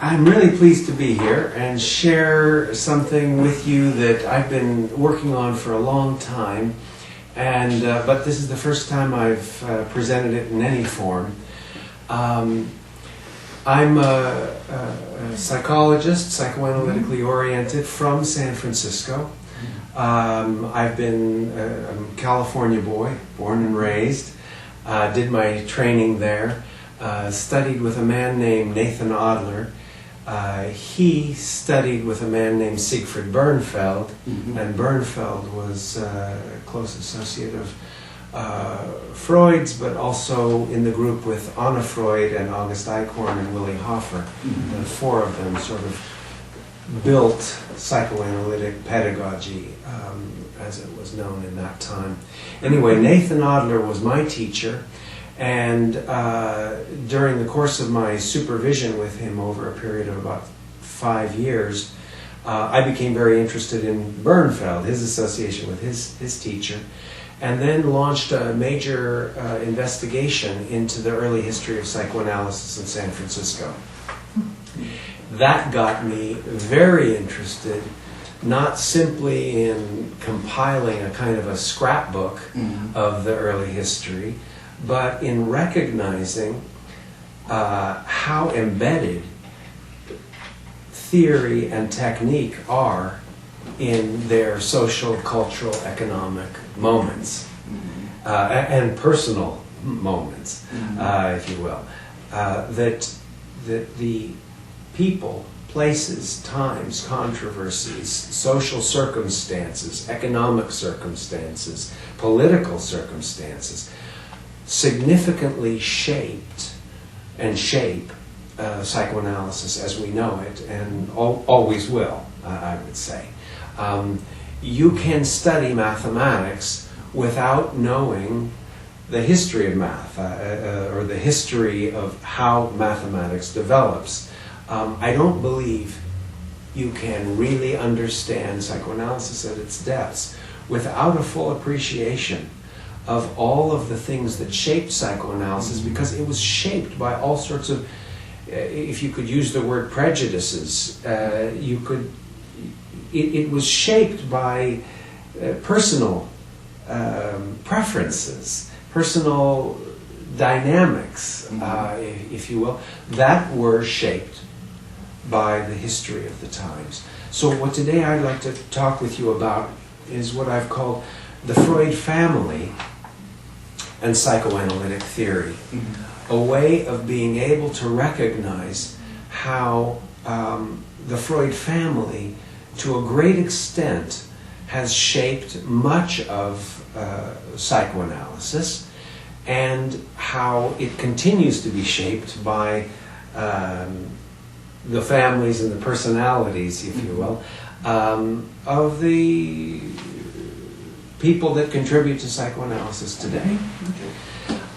I'm really pleased to be here and share something with you that I've been working on for a long time, and but this is the first time I've presented it in any form. I'm a psychologist, psychoanalytically oriented, from San Francisco. I've been a California boy, born and raised, did my training there, studied with a man named Nathan Adler. He studied with a man named Siegfried Bernfeld, and Bernfeld was a close associate of Freud's, but also in the group with Anna Freud and August Eichhorn and Willy Hoffer. The four of them sort of built psychoanalytic pedagogy, as it was known in that time. Anyway, Nathan Adler was my teacher, and during the course of my supervision with him over a period of about 5 years, I became very interested in Bernfeld, his association with his teacher, and then launched a major investigation into the early history of psychoanalysis in San Francisco. That got me very interested, not simply in compiling a kind of a scrapbook of the early history, but in recognizing how embedded theory and technique are in their social, cultural, economic moments, and personal moments, if you will. That the people, places, times, controversies, social circumstances, economic circumstances, political circumstances, significantly shaped and shape psychoanalysis as we know it, and always will, I would say. You can study mathematics without knowing the history of math, or the history of how mathematics develops. I don't believe you can really understand psychoanalysis at its depths without a full appreciation of all of the things that shaped psychoanalysis, because it was shaped by all sorts of, if you could use the word prejudices, it was shaped by personal preferences, personal dynamics, if you will, that were shaped by the history of the times. So what today I'd like to talk with you about is what I've called the Freud family and psychoanalytic theory. A way of being able to recognize how the Freud family, to a great extent, has shaped much of psychoanalysis, and how it continues to be shaped by the families and the personalities, if you will, of the people that contribute to psychoanalysis today.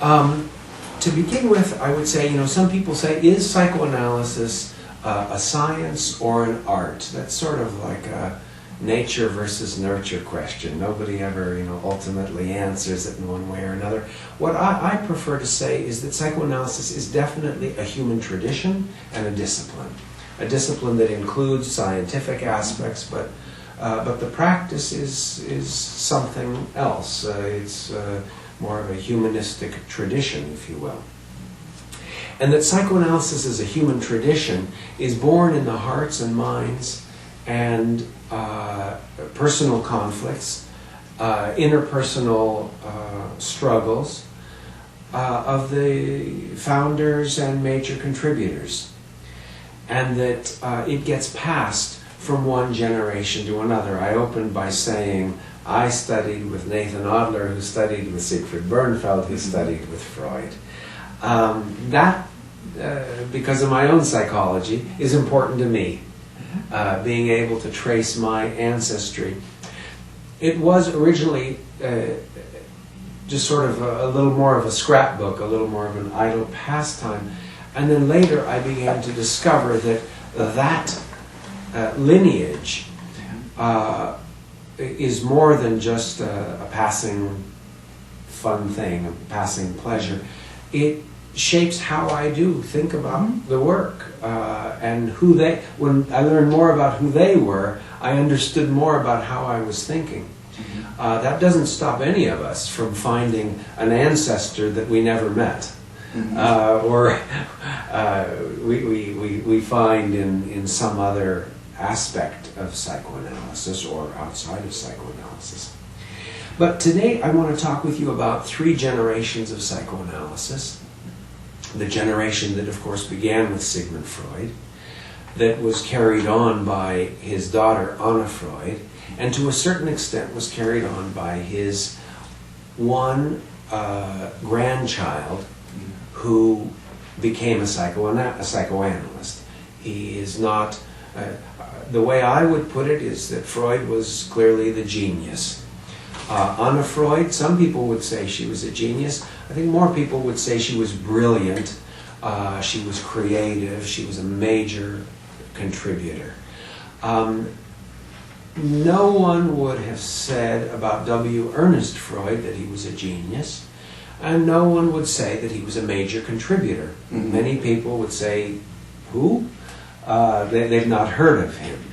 To begin with, I would say, some people say, is psychoanalysis a science or an art? That's sort of like a nature versus nurture question. Nobody ever, ultimately answers it in one way or another. What I prefer to say is that psychoanalysis is definitely a human tradition and a discipline. A discipline that includes scientific aspects, but the practice is something else. It's more of a humanistic tradition, if you will. And that psychoanalysis as a human tradition is born in the hearts and minds and personal conflicts, interpersonal struggles of the founders and major contributors. And that it gets passed from one generation to another. I opened by saying I studied with Nathan Adler, who studied with Siegfried Bernfeld, who studied with Freud. That, because of my own psychology, is important to me, being able to trace my ancestry. It was originally just sort of a little more of a scrapbook, a little more of an idle pastime. And then later I began to discover that lineage is more than just a passing fun thing, a passing pleasure. It shapes how I do think about the work, and who they. When I learned more about who they were, I understood more about how I was thinking. That doesn't stop any of us from finding an ancestor that we never met, or we find in some other aspect of psychoanalysis or outside of psychoanalysis. But today I want to talk with you about 3 generations of psychoanalysis. The generation that, of course, began with Sigmund Freud, that was carried on by his daughter Anna Freud, and to a certain extent was carried on by his one grandchild who became a psychoanalyst. He is not, the way I would put it is that Freud was clearly the genius. Anna Freud, some people would say she was a genius. I think more people would say she was brilliant, she was creative, she was a major contributor. No one would have said about W. Ernest Freud that he was a genius, and no one would say that he was a major contributor. Many people would say, who? They've not heard of him.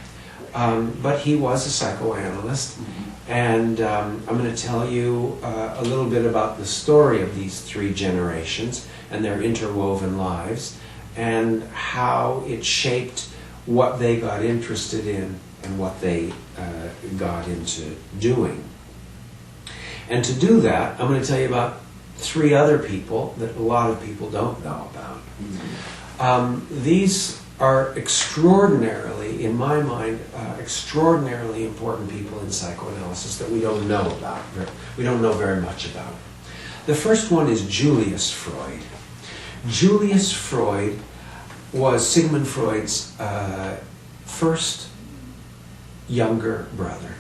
But he was a psychoanalyst, and I'm going to tell you a little bit about the story of these 3 generations and their interwoven lives, and how it shaped what they got interested in and what they got into doing. And to do that, I'm going to tell you about 3 other people that a lot of people don't know about. These are extraordinarily, in my mind, extraordinarily important people in psychoanalysis that we don't know about. We don't know very much about. The first one is Julius Freud. Julius Freud was Sigmund Freud's first younger brother.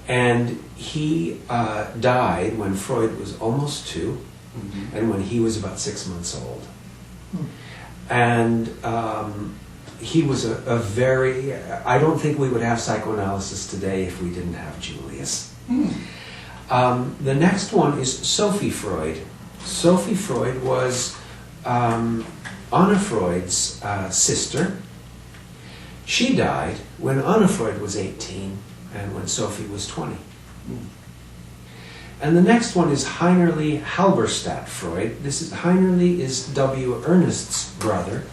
And he died when Freud was almost 2, and when he was about 6 months old. And he was a very, I don't think we would have psychoanalysis today if we didn't have Julius. The next one is Sophie Freud. Sophie Freud was Anna Freud's sister. She died when Anna Freud was 18 and when Sophie was 20. And the next one is Heinrich Halberstadt Freud. Heinrich is W. Ernest's brother,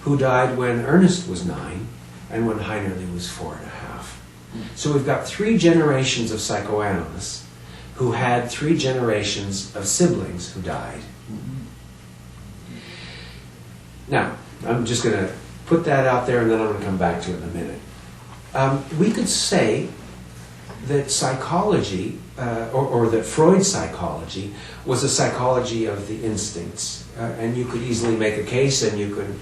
who died when Ernest was 9 and when Heinrich was 4.5. So we've got 3 generations of psychoanalysts who had 3 generations of siblings who died. Now, I'm just going to put that out there and then I'm going to come back to it in a minute. We could say that psychology, or that Freud's psychology, was a psychology of the instincts. And you could easily make a case, and you could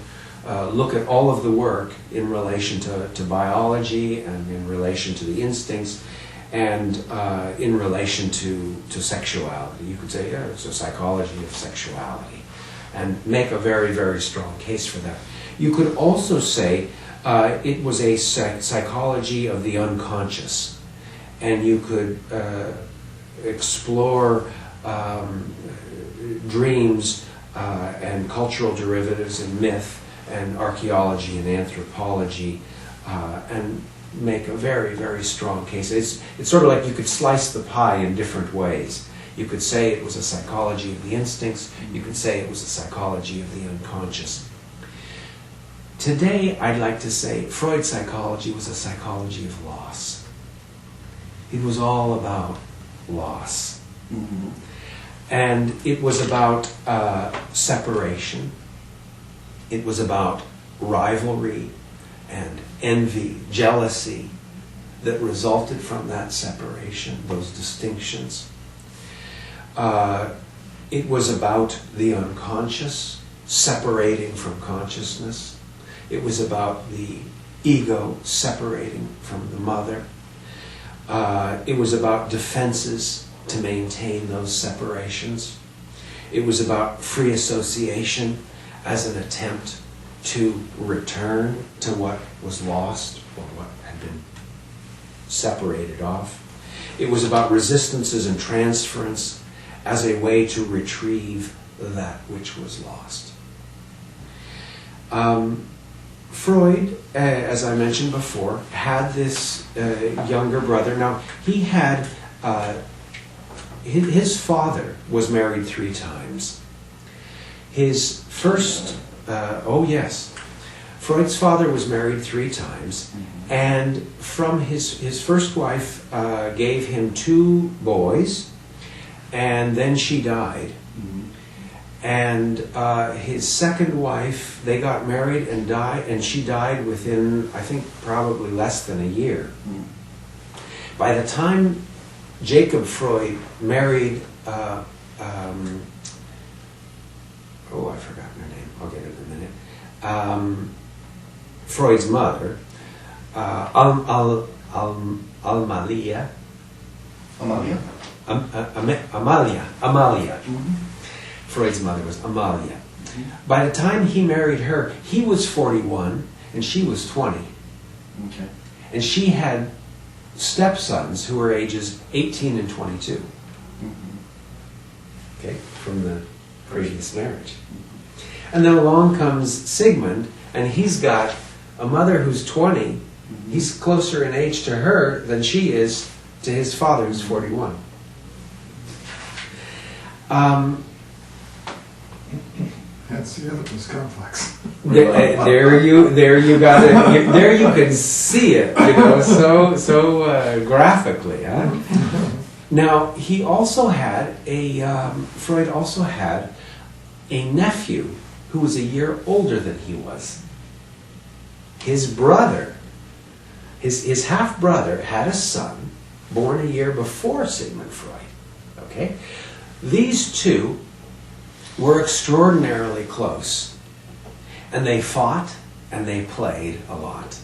look at all of the work in relation to biology, and in relation to the instincts, and in relation to sexuality. You could say, yeah, it's a psychology of sexuality, and make a very, very strong case for that. You could also say it was a psychology of the unconscious. And you could explore dreams and cultural derivatives and myth and archaeology and anthropology and make a very, very strong case. It's sort of like you could slice the pie in different ways. You could say it was a psychology of the instincts. You could say it was a psychology of the unconscious. Today, I'd like to say Freud's psychology was a psychology of loss. It was all about loss. And it was about separation. It was about rivalry and envy, jealousy that resulted from that separation, those distinctions. It was about the unconscious separating from consciousness. It was about the ego separating from the mother. It was about defenses to maintain those separations. It was about free association as an attempt to return to what was lost or what had been separated off. It was about resistances and transference as a way to retrieve that which was lost. Freud, as I mentioned before, had this younger brother. Now, he had, his father was married 3 times. His first, Freud's father was married 3 times, and from his first wife gave him 2 boys, and then she died. And his second wife, they got married and died, and she died within, I think, probably less than a year. By the time Jacob Freud married, I've forgotten her name. I'll get it in a minute. Freud's mother, Amalia. Amalia. Freud's mother was Amalia. By the time he married her, he was 41 and she was 20. Okay. And she had stepsons who were ages 18 and 22. Okay, from the previous marriage. And then along comes Sigmund, and he's got a mother who's 20. He's closer in age to her than she is to his father, who's 41. That's the Oedipus complex. There you got it. There you can see it, so graphically, huh? Now he also had Freud also had a nephew who was a year older than he was. His brother, his half brother, had a son born a year before Sigmund Freud. Okay, these 2 were extraordinarily close, and they fought and they played a lot.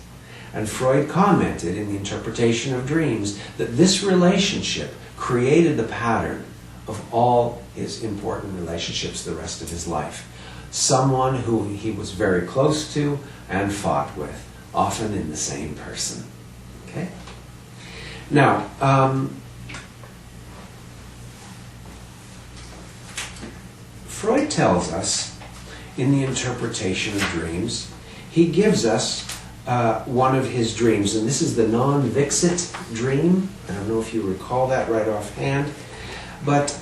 And Freud commented in the interpretation of dreams that this relationship created the pattern of all his important relationships the rest of his life. Someone who he was very close to and fought with, often in the same person. Okay? Now, Freud tells us in the interpretation of dreams, he gives us one of his dreams, and this is the non-vixit dream. I don't know if you recall that right offhand, but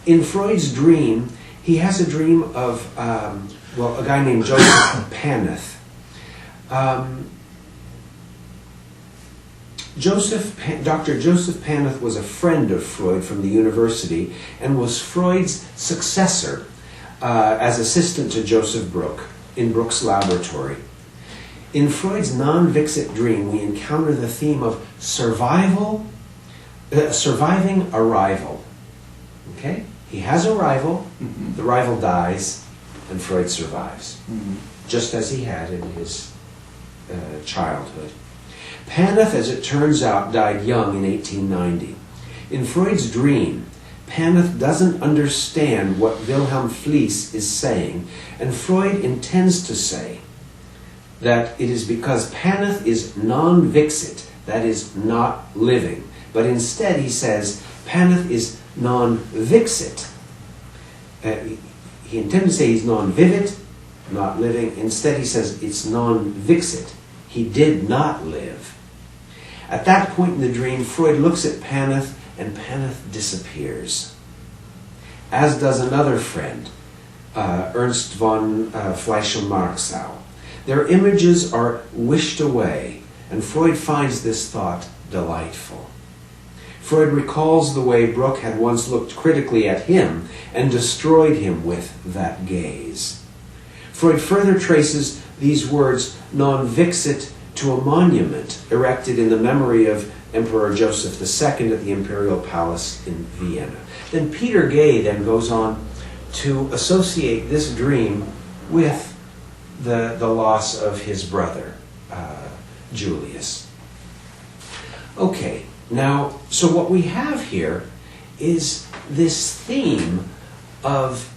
in Freud's dream, he has a dream of, a guy named Joseph Paneth. Dr. Joseph Paneth was a friend of Freud from the university and was Freud's successor as assistant to Joseph Brooke in Brooke's laboratory. In Freud's non-vixit dream, we encounter the theme of surviving a rival. Okay? He has a rival, the rival dies, and Freud survives, just as he had in his childhood. Paneth, as it turns out, died young in 1890. In Freud's dream, Paneth doesn't understand what Wilhelm Fliess is saying, and Freud intends to say that it is because Paneth is non-vixit, that is, not living. But instead he says Paneth is non-vixit. He intended to say he's non-vivit, not living. Instead he says it's non-vixit. He did not live. At that point in the dream, Freud looks at Paneth, and Paneth disappears. As does another friend, Ernst von Fleischer-Marxau. Their images are wished away, and Freud finds this thought delightful. Freud recalls the way Brooke had once looked critically at him and destroyed him with that gaze. Freud further traces these words non-vixit to a monument erected in the memory of Emperor Joseph II at the Imperial Palace in Vienna. Then Peter Gay then goes on to associate this dream with the loss of his brother, Julius. Okay, now, so what we have here is this theme of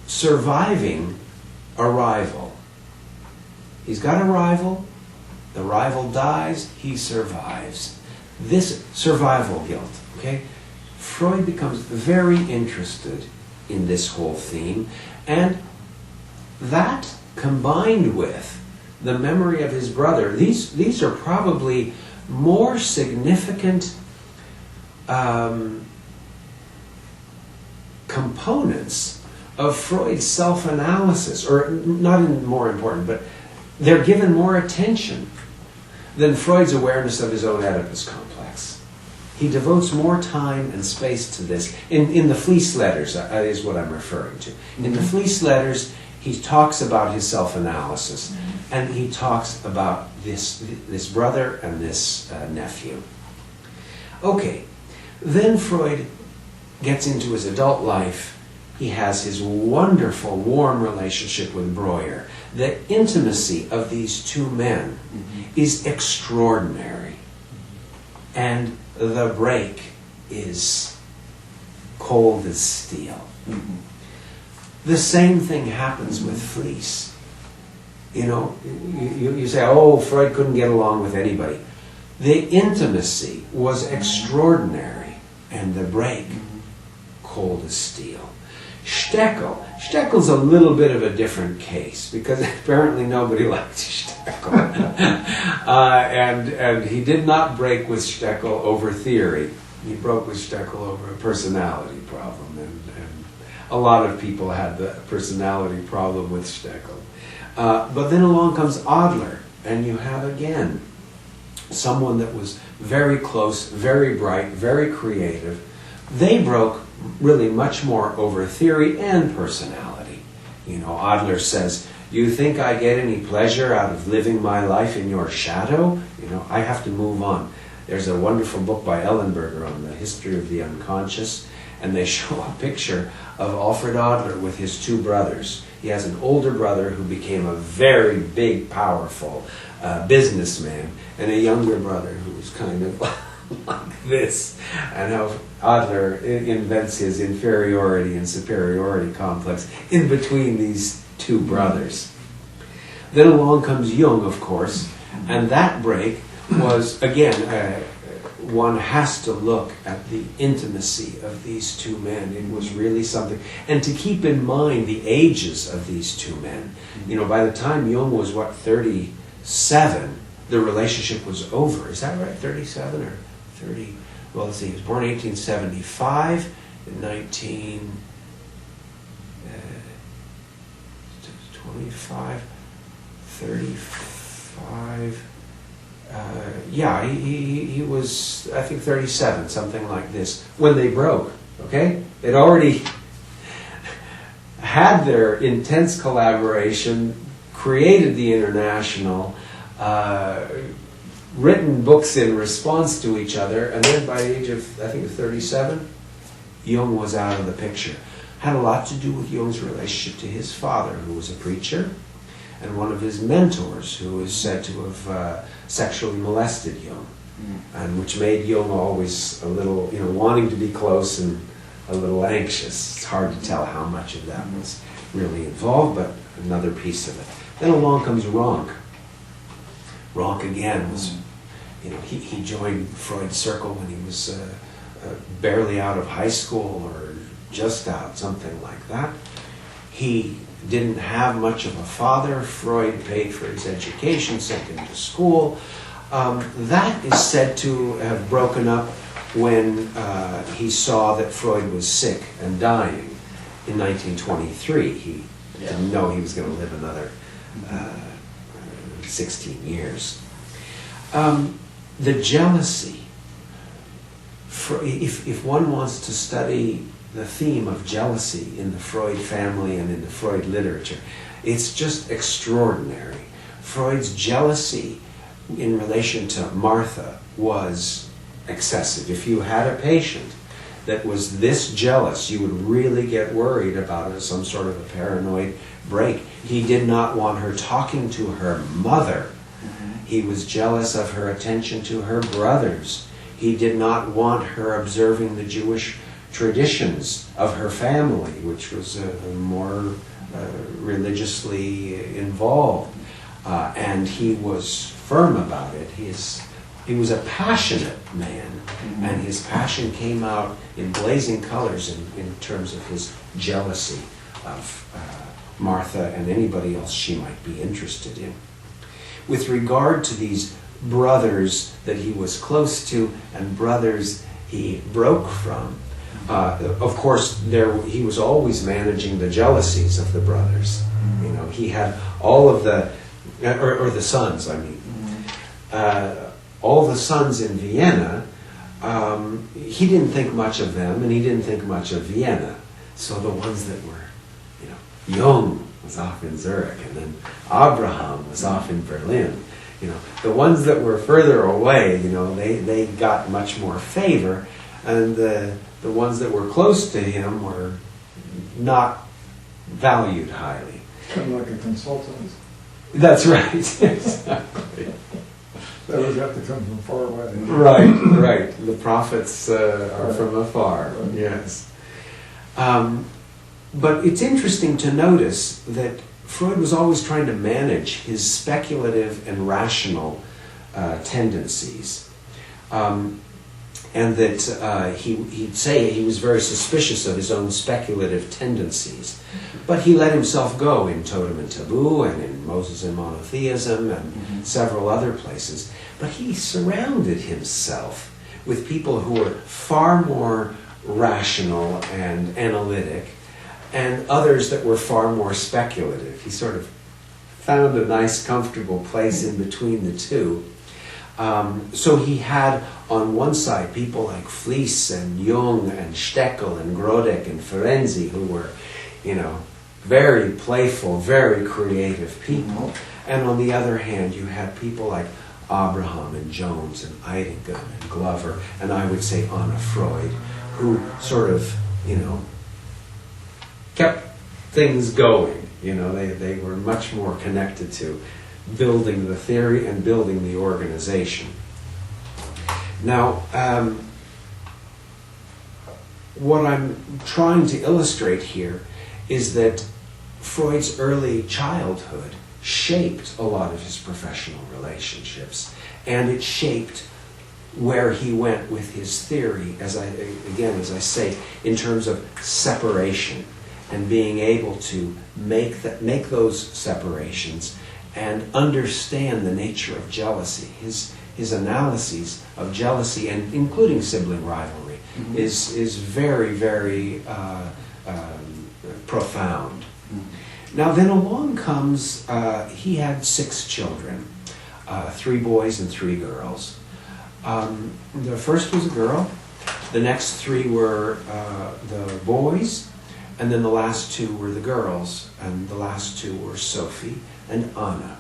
surviving a rival. He's got a rival, the rival dies, he survives. This survival guilt, okay? Freud becomes very interested in this whole theme, and that combined with the memory of his brother, these are probably more significant components of Freud's self-analysis, or not more important, but they're given more attention than Freud's awareness of his own Oedipus complex. He devotes more time and space to this. In the Fleece Letters is what I'm referring to. In the Fleece Letters, he talks about his self-analysis, and he talks about this brother and this nephew. Okay, then Freud gets into his adult life. He has his wonderful, warm relationship with Breuer. The intimacy of these two men is extraordinary. And the break is cold as steel. The same thing happens with Fleece. You know, you say, oh, Freud couldn't get along with anybody. The intimacy was extraordinary, and the break, cold as steel. Steckel's a little bit of a different case, because apparently nobody liked Steckel. And he did not break with Steckel over theory. He broke with Steckel over a personality problem, and a lot of people had the personality problem with Steckel. But then along comes Adler, and you have again someone that was very close, very bright, very creative. They broke really much more over theory and personality. You know, Adler says, "You think I get any pleasure out of living my life in your shadow? You know, I have to move on." There's a wonderful book by Ellenberger on the history of the unconscious, and they show a picture of Alfred Adler with his two brothers. He has an older brother who became a very big, powerful businessman, and a younger brother who was kind of like this. And how Adler invents his inferiority and superiority complex in between these two brothers. Then along comes Jung, of course, and that break was, again, one has to look at the intimacy of these two men. It was really something. And to keep in mind the ages of these two men. You know, by the time Jung was, 37, the relationship was over. Is that right? 37 or 30? Well, let's see. He was born in 1875. In 1925, 35... yeah, he was, I think, 37, something like this, when they broke, okay? They'd already had their intense collaboration, created the International, written books in response to each other, and then by the age of, I think, 37, Jung was out of the picture. Had a lot to do with Jung's relationship to his father, who was a preacher, and one of his mentors, who is said to have sexually molested Jung, and which made Jung always a little, wanting to be close and a little anxious. It's hard to tell how much of that was really involved, but another piece of it. Then along comes Rank. Rank again was, he joined Freud's circle when he was barely out of high school or just out, something like that. He didn't have much of a father. Freud paid for his education, sent him to school. That is said to have broken up when he saw that Freud was sick and dying in 1923. He didn't know he was going to live another 16 years. The jealousy, if one wants to study the theme of jealousy in the Freud family and in the Freud literature, it's just extraordinary. Freud's jealousy in relation to Martha was excessive. If you had a patient that was this jealous, you would really get worried about some sort of a paranoid break. He did not want her talking to her mother. He was jealous of her attention to her brothers. He did not want her observing the Jewish traditions of her family, which was more religiously involved. And he was firm about it. His he was a passionate man, and his passion came out in blazing colors in terms of his jealousy of Martha and anybody else she might be interested in. With regard to these brothers that he was close to and brothers he broke from, of course, he was always managing the jealousies of the brothers. You know, he had all of the, or the sons, I mean. All the sons in Vienna, he didn't think much of them, and he didn't think much of Vienna. So the ones that were, you know, Jung was off in Zurich, and then Abraham was off in Berlin. You know, the ones that were further away, you know, they got much more favor, and the ones that were close to him were not valued highly. Kind of like a consultant. That's right, exactly. That would have to come from far away. Right. The prophets are from afar, right. Yes. But it's interesting to notice that Freud was always trying to manage his speculative and rational tendencies. And that he'd say he was very suspicious of his own speculative tendencies. But he let himself go in Totem and Taboo and in Moses and Monotheism and several other places. But he surrounded himself with people who were far more rational and analytic, and others that were far more speculative. He sort of found a nice, comfortable place in between the two. So he had on one side people like Fliess and Jung and Steckel and Grodek and Ferenczi, who were, you know, very playful, very creative people. And on the other hand, you had people like Abraham and Jones and Eidingen and Glover, and I would say Anna Freud, who sort of, you know, kept things going. You know, they were much more connected to building the theory and building the organization. Now, what I'm trying to illustrate here is that Freud's early childhood shaped a lot of his professional relationships, and it shaped where he went with his theory, as I say, in terms of separation and being able to make those separations and understand the nature of jealousy. His analyses of jealousy, and including sibling rivalry, is very, very profound. Now then along comes, he had 6 children, 3 boys and 3 girls. The first was a girl, the next 3 were the boys, and then the last 2 were the girls, and the last 2 were Sophie and Anna.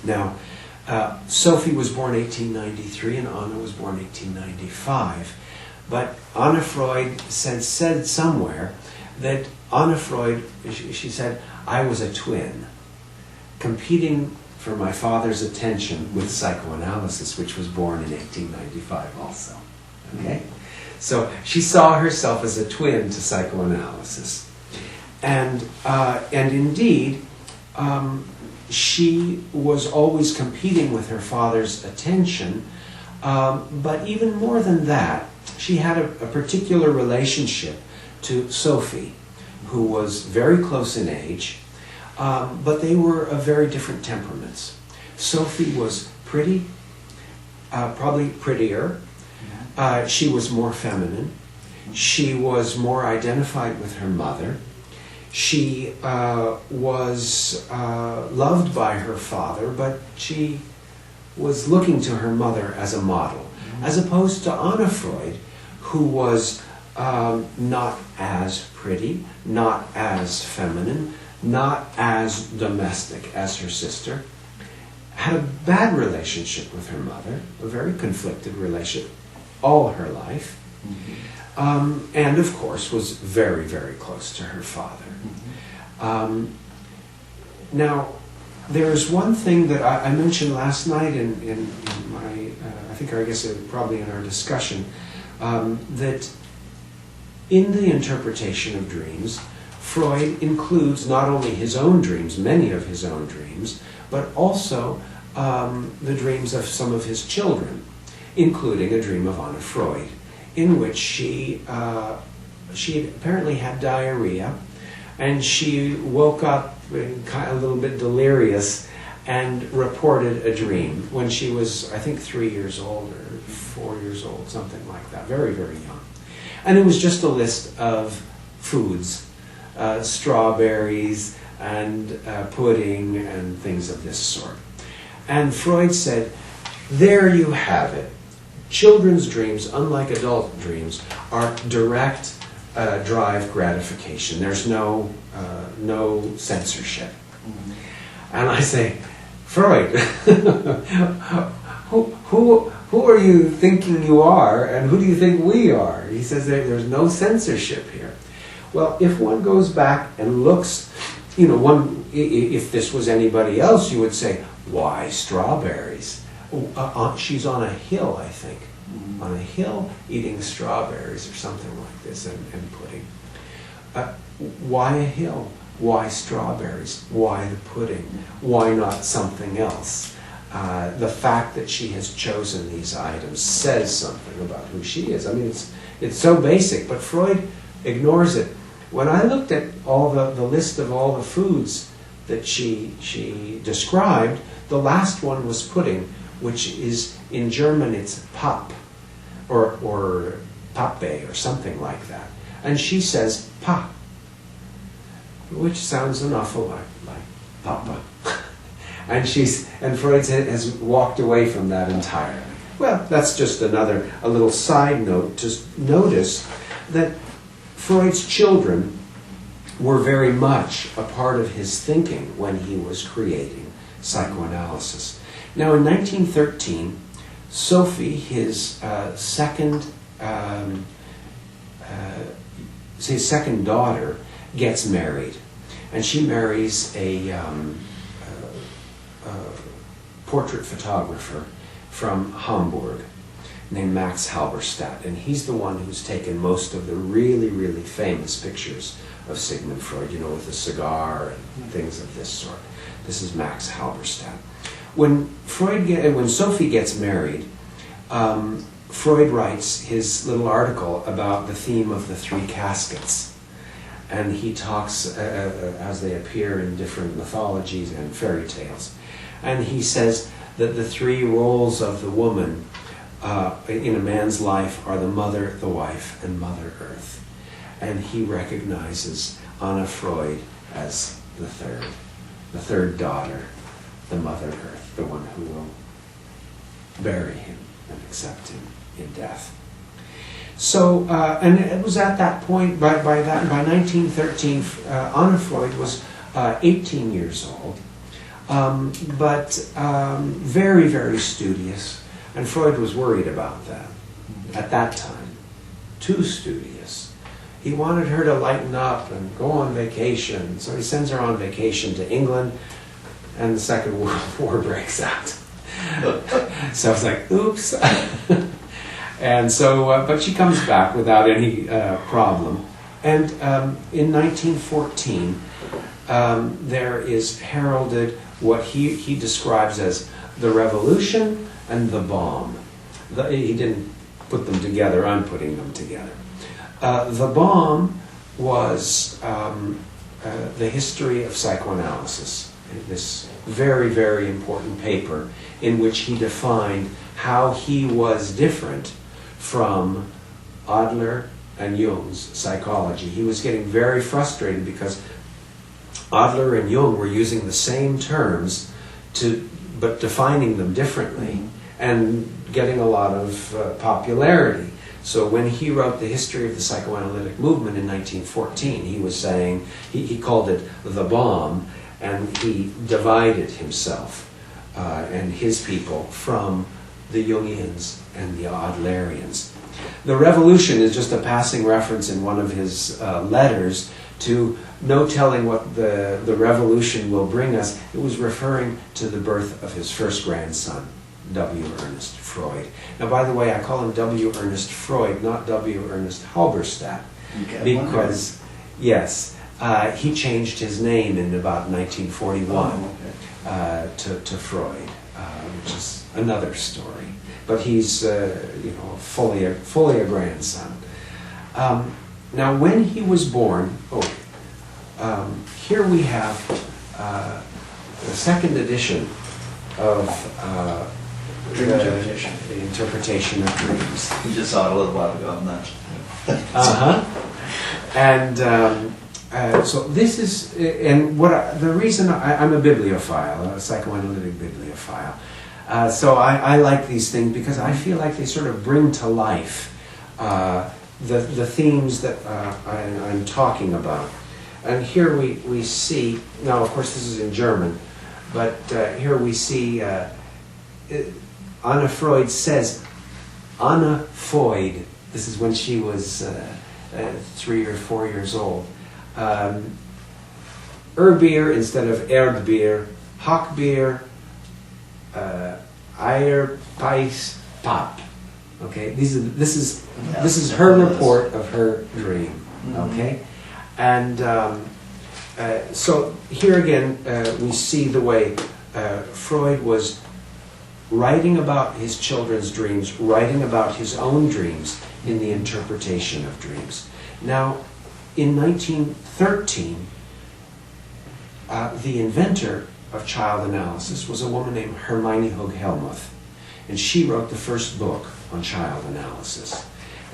Now, Sophie was born 1893 and Anna was born 1895. But Anna Freud said somewhere that Anna Freud, she said, I was a twin, competing for my father's attention with psychoanalysis, which was born in 1895 also. Okay? So she saw herself as a twin to psychoanalysis. And indeed, she was always competing with her father's attention, but even more than that, she had a particular relationship to Sophie, who was very close in age, but they were of very different temperaments. Sophie was pretty, probably prettier. She was more feminine. She was more identified with her mother. She was loved by her father, but she was looking to her mother as a model, as opposed to Anna Freud, who was not as pretty, not as feminine, not as domestic as her sister, had a bad relationship with her mother, a very conflicted relationship all her life, and of course was very, very close to her father. Now, there's one thing that I mentioned last night in my, I guess probably in our discussion, that in the interpretation of dreams, Freud includes not only his own dreams, many of his own dreams, but also the dreams of some of his children, including a dream of Anna Freud, in which she apparently had diarrhea, and she woke up a little bit delirious and reported a dream when she was, I think, 3 years old or 4 years old, something like that, very, very young. And it was just a list of foods, strawberries and pudding and things of this sort. And Freud said, there you have it. Children's dreams, unlike adult dreams, are direct drive gratification. There's no censorship. Mm-hmm. And I say, Freud, who are you thinking you are, and who do you think we are? He says there's no censorship here. Well, if one goes back and looks, if this was anybody else, you would say, why strawberries? She's on a hill, I think. On a hill eating strawberries or something like this and pudding. Why a hill? Why strawberries? Why the pudding? Why not something else? The fact that she has chosen these items says something about who she is. I mean, it's so basic, but Freud ignores it. When I looked at all the list of all the foods that she described, the last one was pudding, which is, in German, it's Papp, or Pappe, or something like that. And she says, Pa, which sounds an awful lot like Papa. and Freud has walked away from that entirely. Well, that's just a little side note. Just notice that Freud's children were very much a part of his thinking when he was creating psychoanalysis. Now, in 1913, Sophie, his second daughter, gets married, and she marries a portrait photographer from Hamburg named Max Halberstadt, and he's the one who's taken most of the really, really famous pictures of Sigmund Freud, with the cigar and things of this sort. This is Max Halberstadt. When Sophie gets married, Freud writes his little article about the theme of the three caskets, and he talks as they appear in different mythologies and fairy tales, and he says that the three roles of the woman in a man's life are the mother, the wife, and Mother Earth, and he recognizes Anna Freud as the third daughter, the Mother Earth, the one who will bury him and accept him in death. So, and it was at that point, by 1913, Anna Freud was 18 years old, but very, very studious, and Freud was worried about that at that time. Too studious. He wanted her to lighten up and go on vacation, so he sends her on vacation to England, and the Second World War breaks out. So I was like, oops. And so, but she comes back without any problem. And in 1914, there is heralded what he describes as the revolution and the bomb. He didn't put them together, I'm putting them together. The bomb was the history of psychoanalysis, this very, very important paper in which he defined how he was different from Adler and Jung's psychology. He was getting very frustrated because Adler and Jung were using the same terms but defining them differently and getting a lot of popularity. So when he wrote the history of the psychoanalytic movement in 1914, he was saying, he called it the bomb, and he divided himself and his people from the Jungians and the Adlerians. The revolution is just a passing reference in one of his letters to no telling what the revolution will bring us. It was referring to the birth of his first grandson, W. Ernest Freud. Now, by the way, I call him W. Ernest Freud, not W. Ernest Halberstadt, because, yes, he changed his name in about 1941 to Freud. which is another story. But he's, fully a grandson. Now, when he was born, here we have the second edition of the interpretation of dreams. You just saw it a little while ago on that. And so this is, and the reason I'm a bibliophile, a psychoanalytic bibliophile. So I like these things because I feel like they sort of bring to life the themes that I'm talking about. And here we see, now of course this is in German, but here we see Anna Freud says, Anna Freud, this is when she was 3 or 4 years old, Erbier instead of Erdbier, Hockbier, Eierpeis Pap. Okay, this is her report of her dream. Okay, and so here again we see the way Freud was writing about his children's dreams, writing about his own dreams in the interpretation of dreams. Now, in 1913, the inventor of child analysis was a woman named Hermione Hoog-Helmuth, and she wrote the first book on child analysis.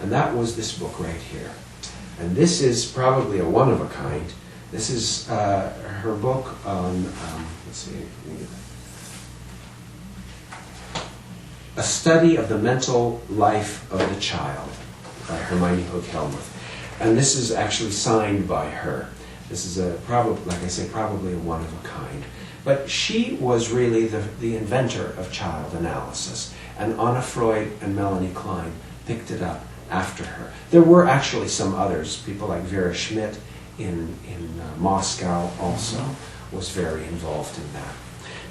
And that was this book right here. And this is probably a one of a kind. This is her book on, let's see, A Study of the Mental Life of the Child by Hermione Hoog-Helmuth. And this is actually signed by her. This is probably a one of a kind. But she was really the inventor of child analysis. And Anna Freud and Melanie Klein picked it up after her. There were actually some others. People like Vera Schmidt in Moscow also was very involved in that.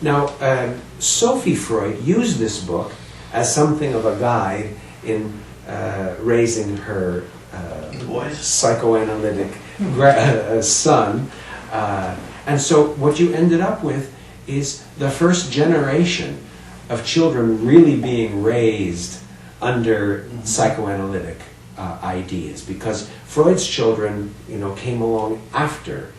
Now, Sophie Freud used this book as something of a guide in raising her psychoanalytic son. And so what you ended up with is the first generation of children really being raised under psychoanalytic ideas, because Freud's children, came along after.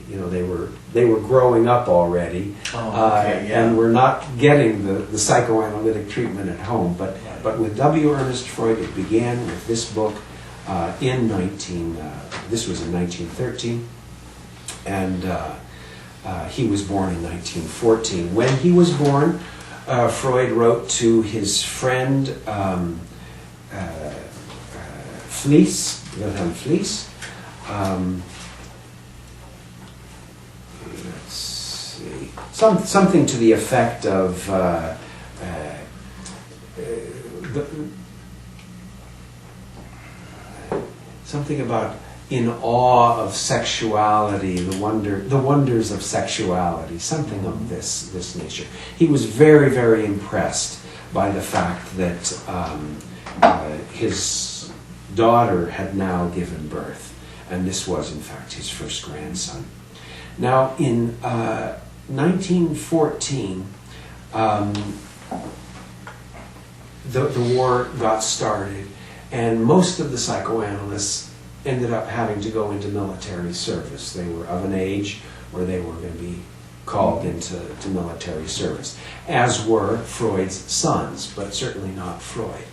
They were growing up already, and were not getting the psychoanalytic treatment at home. But with W. Ernest Freud, it began with this book this was in 1913, and he was born in 1914. When he was born, Freud wrote to his friend Wilhelm Fliess. Let's see, something to the effect of something about in awe of sexuality, the wonders of sexuality, something of this nature. He was very, very impressed by the fact that his daughter had now given birth, and this was in fact his first grandson. Now, in 1914, the war got started, and most of the psychoanalysts ended up having to go into military service. They were of an age where they were going to be called into military service, as were Freud's sons, but certainly not Freud.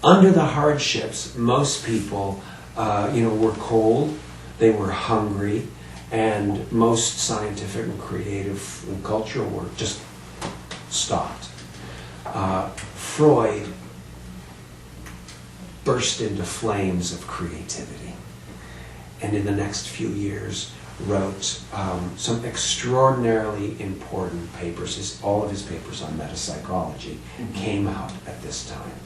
Under the hardships, most people, were cold, they were hungry, and most scientific and creative and cultural work just stopped. Freud burst into flames of creativity, and in the next few years wrote some extraordinarily important papers. All of his papers on metapsychology came out at this time.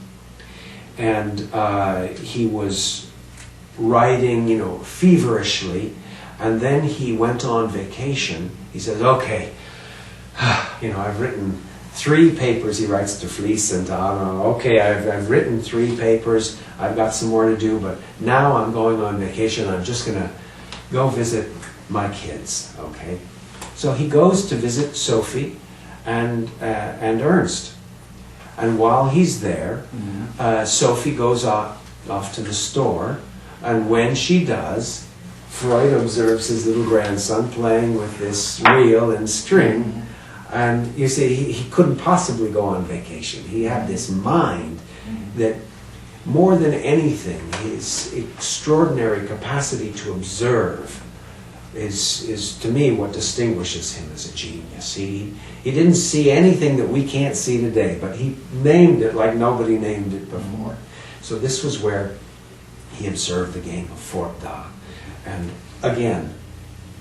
And he was writing, feverishly, and then he went on vacation. He says, okay, I've written 3 papers, he writes to Fliess and to Anna. Okay, I've written 3 papers, I've got some more to do, but now I'm going on vacation, I'm just going to go visit my kids, okay? So he goes to visit Sophie, and Ernst. And while he's there, Sophie goes off to the store, and when she does, Freud observes his little grandson playing with this reel and string, and you see, he couldn't possibly go on vacation. He had this mind that, more than anything, his extraordinary capacity to observe is to me what distinguishes him as a genius. He didn't see anything that we can't see today, but he named it like nobody named it before. So this was where he observed the game of Fort Da, and again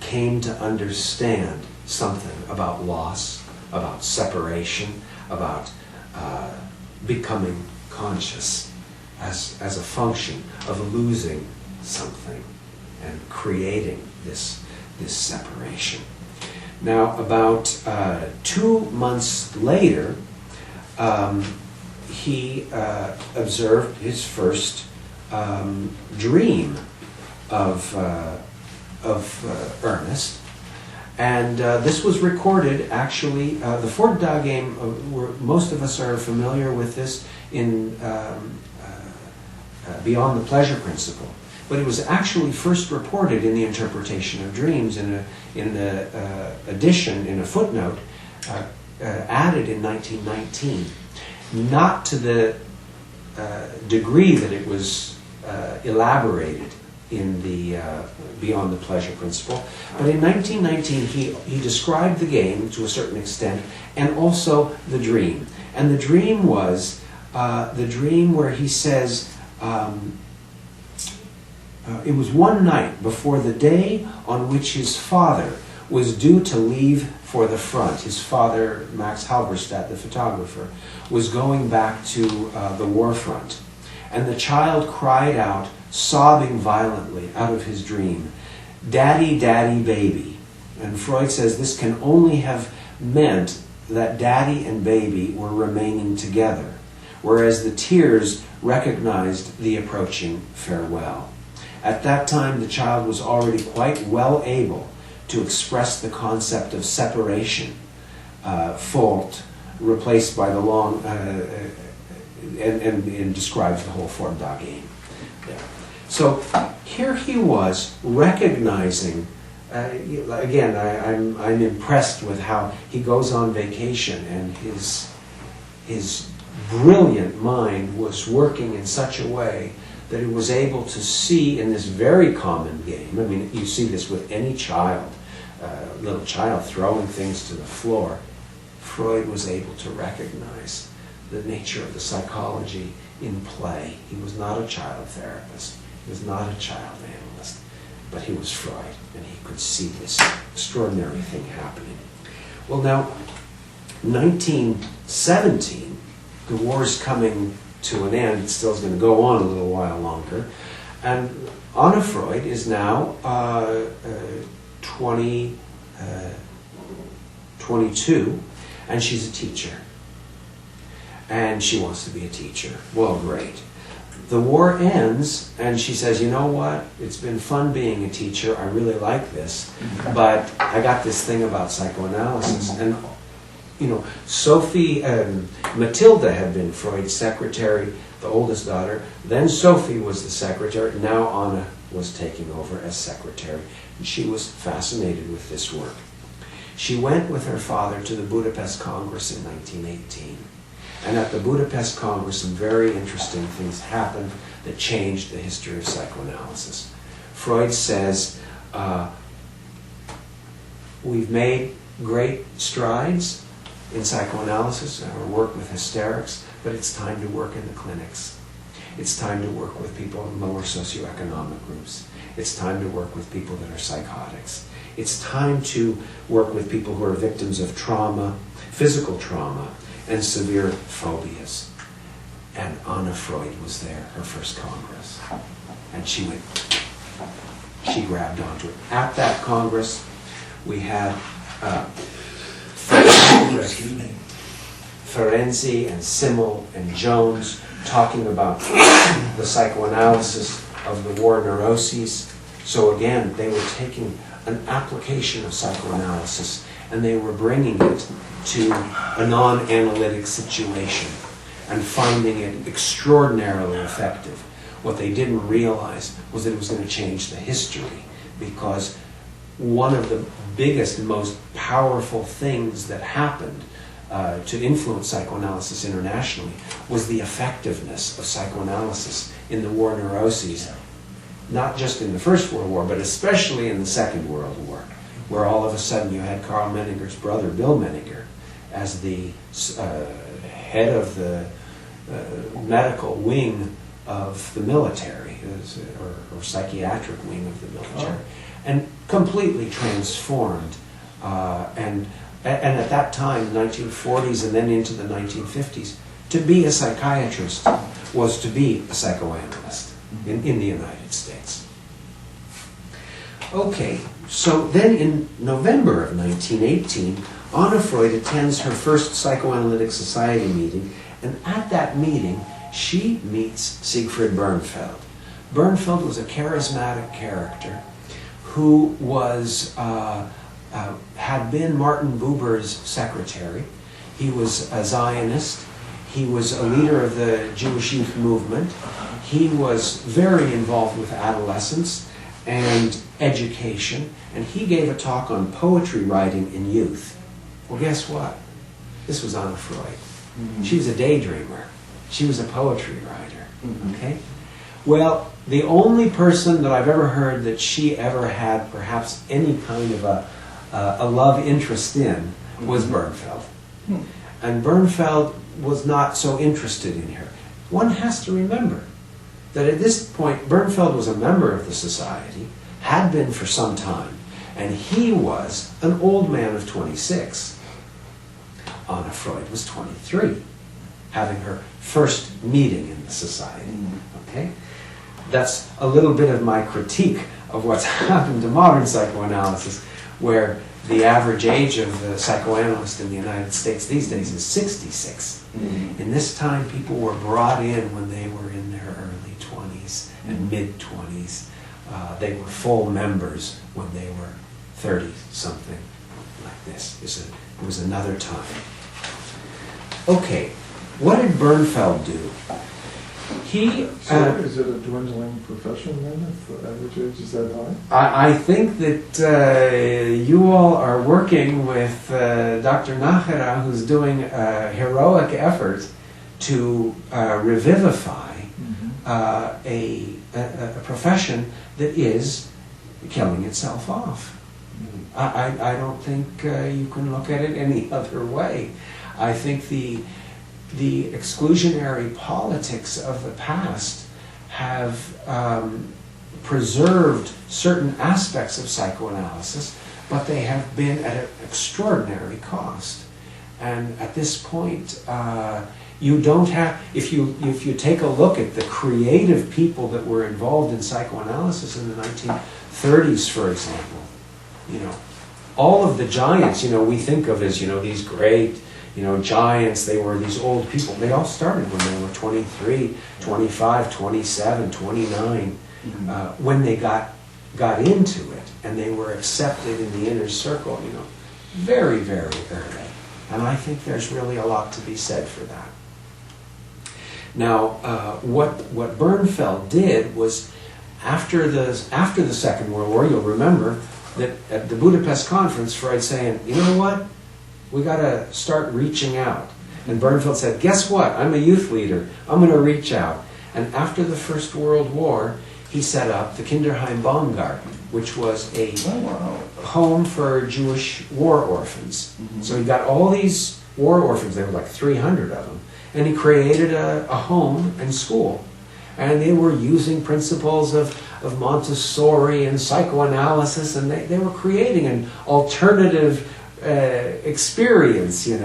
came to understand something about loss, about separation, about becoming conscious as a function of losing something and creating this separation. Now, about 2 months later, he observed his first dream of Ernest, and this was recorded. Actually, the Fort Da game, most of us are familiar with this in Beyond the Pleasure Principle. But it was actually first reported in the Interpretation of Dreams in a edition, in a footnote, added in 1919. Not to the degree that it was elaborated in the Beyond the Pleasure Principle, but in 1919 he described the game to a certain extent, and also the dream. And the dream was the dream where he says, it was one night before the day on which his father was due to leave for the front. His father, Max Halberstadt, the photographer, was going back to the war front. And the child cried out, sobbing violently out of his dream, "Daddy, Daddy, baby." And Freud says this can only have meant that Daddy and baby were remaining together, whereas the tears recognized the approaching farewell. At that time, the child was already quite well able to express the concept of separation, fault, replaced by the long, and describes the whole Fort Da game there. So here he was recognizing, again, I'm impressed with how he goes on vacation, and his brilliant mind was working in such a way that it was able to see in this very common game. I mean, you see this with any child, little child throwing things to the floor. Freud was able to recognize the nature of the psychology in play. He was not a child therapist. He was not a child analyst, but he was Freud, and he could see this extraordinary thing happening. Well, now, 1917, the war's coming to an end. It still is going to go on a little while longer. And Anna Freud is now 22, and she's a teacher. And she wants to be a teacher. Well, great. The war ends, and she says, you know what? It's been fun being a teacher. I really like this. But I got this thing about psychoanalysis. And you know, Sophie and Matilda had been Freud's secretary, the oldest daughter. Then Sophie was the secretary. Now Anna was taking over as secretary. And she was fascinated with this work. She went with her father to the Budapest Congress in 1918. And at the Budapest Congress, some very interesting things happened that changed the history of psychoanalysis. Freud says, we've made great strides in psychoanalysis, our work with hysterics, but it's time to work in the clinics. It's time to work with people in lower socioeconomic groups. It's time to work with people that are psychotics. It's time to work with people who are victims of trauma, physical trauma, and severe phobias. And Anna Freud was there, her first Congress. And she grabbed onto it. At that Congress, we had Ferenczi and Simmel and Jones talking about the psychoanalysis of the war neuroses. So again, they were taking an application of psychoanalysis and they were bringing it to a non-analytic situation and finding it extraordinarily effective. What they didn't realize was that it was going to change the history, because one of the biggest, most powerful things that happened to influence psychoanalysis internationally was the effectiveness of psychoanalysis in the war neuroses, not just in the First World War, but especially in the Second World War, where all of a sudden you had Karl Menninger's brother, Bill Menninger, as the head of the medical wing of the military, or psychiatric wing of the military, and completely transformed. And at that time, the 1940s and then into the 1950s, to be a psychiatrist was to be a psychoanalyst in the United States. Okay, so then in November of 1918, Anna Freud attends her first Psychoanalytic Society meeting, and at that meeting, she meets Siegfried Bernfeld. Bernfeld was a charismatic character who was had been Martin Buber's secretary. He was a Zionist. He was a leader of the Jewish youth movement. He was very involved with adolescence and education, and he gave a talk on poetry writing in youth. Well, guess what? This was Anna Freud. Mm-hmm. She was a daydreamer. She was a poetry writer. Mm-hmm. Okay? Well, the only person that I've ever heard that she ever had perhaps any kind of a love interest in was Bernfeld. Mm-hmm. And Bernfeld was not so interested in her. One has to remember that at this point, Bernfeld was a member of the society, had been for some time, and he was an old man of 26. Anna Freud was 23, having her first meeting in the society. Okay? That's a little bit of my critique of what's happened to modern psychoanalysis, where the average age of the psychoanalyst in the United States these days is 66. Mm-hmm. In this time, people were brought in when they were in their early 20s and mid-20s. They were full members when they were 30-something, like this. It was another time. Okay, what did Bernfeld do? So is it a dwindling profession then, if the average age is that high? I think that you all are working with Dr. Nachera, who's doing a heroic effort to revivify a profession that is killing itself off. I don't think you can look at it any other way. I think the exclusionary politics of the past have preserved certain aspects of psychoanalysis, but they have been at an extraordinary cost. And at this point, you don't have, if you take a look at the creative people that were involved in psychoanalysis in the 1930s, for example, all of the giants, we think of as, these great, giants. They were these old people. They all started when they were 23, 25, 27, 29, when they got into it, and they were accepted in the inner circle, very, very early. And I think there's really a lot to be said for that. Now, what Bernfeld did was, after the Second World War, you'll remember that at the Budapest Conference, Freud saying, you know what? We got to start reaching out. And Bernfeld said, guess what? I'm a youth leader. I'm going to reach out. And after the First World War, he set up the Kinderheim Baumgarten, which was a home for Jewish war orphans. Mm-hmm. So he got all these war orphans, there were like 300 of them, and he created a home and school. And they were using principles of Montessori and psychoanalysis, and they were creating an alternative experience, It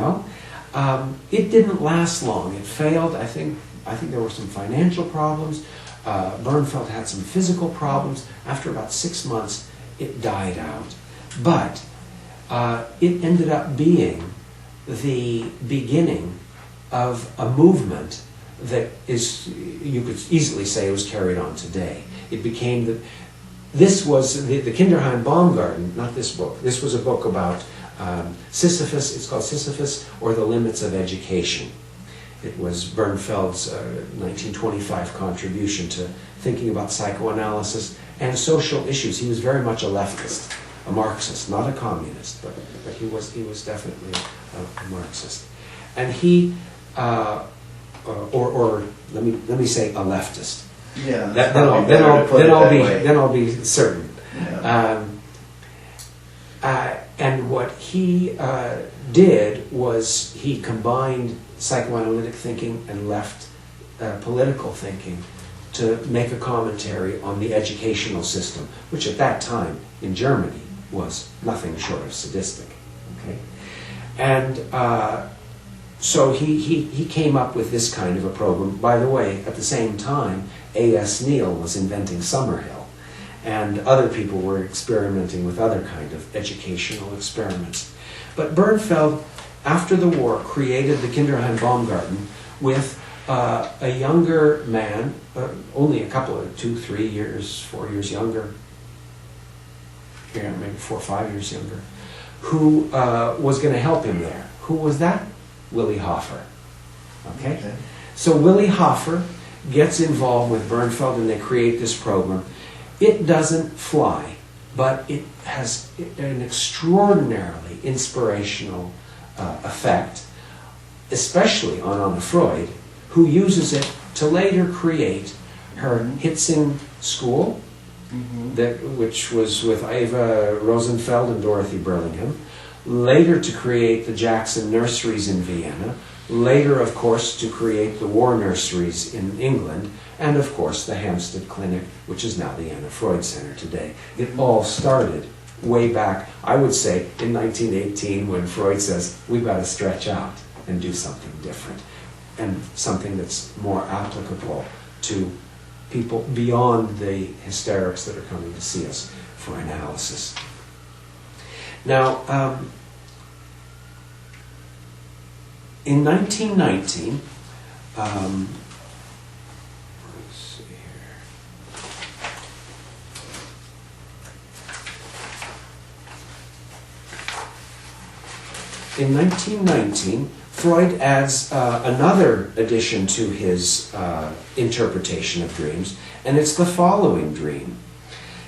didn't last long. It failed. I think there were some financial problems. Bernfeld had some physical problems. After about 6 months, it died out. But it ended up being the beginning of a movement that is, you could easily say, was carried on today. It became this was the Kinderheim Baumgarten, not this book. This was a book about Sisyphus, it's called Sisyphus or the Limits of Education. It was Bernfeld's 1925 contribution to thinking about psychoanalysis and social issues. He was very much a leftist, a Marxist, not a communist, but he was definitely a Marxist. And he, or let me say a leftist. Yeah. Then I'll be certain. Yeah. And what he did was he combined psychoanalytic thinking and left political thinking to make a commentary on the educational system, which at that time in Germany was nothing short of sadistic. Okay, and so he came up with this kind of a program. By the way, at the same time, A.S. Neal was inventing Summerhill, and other people were experimenting with other kind of educational experiments. But Bernfeld, after the war, created the Kinderheim Baumgarten with a younger man, only a couple of 2, 3 years, 4 years younger, maybe 4 or 5 years younger, who was going to help him there. Who was that? Willy Hoffer. Okay? So Willy Hoffer gets involved with Bernfeld and they create this program. It doesn't fly, but it has an extraordinarily inspirational effect, especially on Anna Freud, who uses it to later create her Hitzing School, which was with Eva Rosenfeld and Dorothy Burlingham, later to create the Jackson Nurseries in Vienna, later, of course, to create the War Nurseries in England, and, of course, the Hampstead Clinic, which is now the Anna Freud Center today. It all started way back, I would say, in 1918 when Freud says, we've got to stretch out and do something different, and something that's more applicable to people beyond the hysterics that are coming to see us for analysis. Now, in 1919, let's see here. In 1919, Freud adds another addition to his interpretation of dreams, and it's the following dream.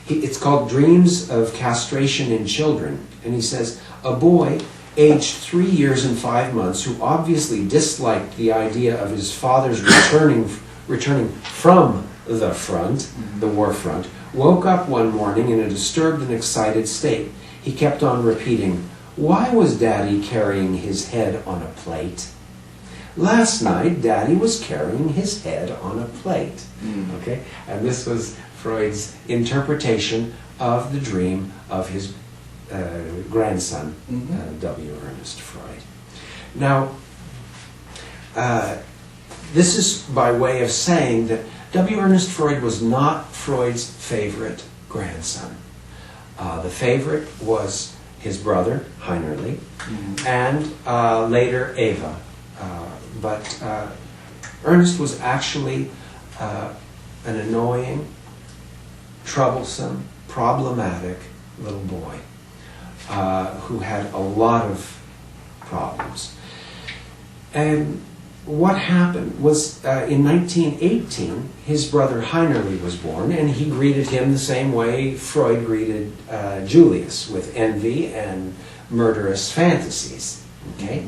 It's called Dreams of Castration in Children, and he says, a boy aged 3 years and 5 months, who obviously disliked the idea of his father's returning from the front, the war front, woke up one morning in a disturbed and excited state. He kept on repeating, why was Daddy carrying his head on a plate? Last night, Daddy was carrying his head on a plate. Okay, and this was Freud's interpretation of the dream of his grandson, W. Ernest Freud. Now, this is by way of saying that W. Ernest Freud was not Freud's favorite grandson. The favorite was his brother, Heinerli, and later Eva. But Ernest was actually an annoying, troublesome, problematic little boy who had a lot of problems. And what happened was in 1918, his brother Heinerli was born, and he greeted him the same way Freud greeted Julius, with envy and murderous fantasies. Okay?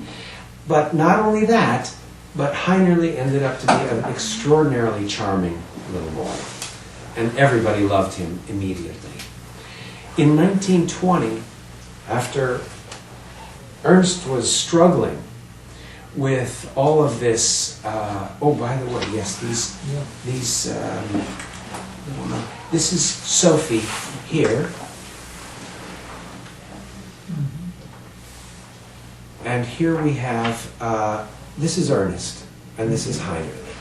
But not only that, but Heinerli ended up to be an extraordinarily charming little boy, and everybody loved him immediately. In 1920, after Ernst was struggling with all of this, oh, by the way, yes, this is Sophie here, and here we have, this is Ernest, and this is Heinerli.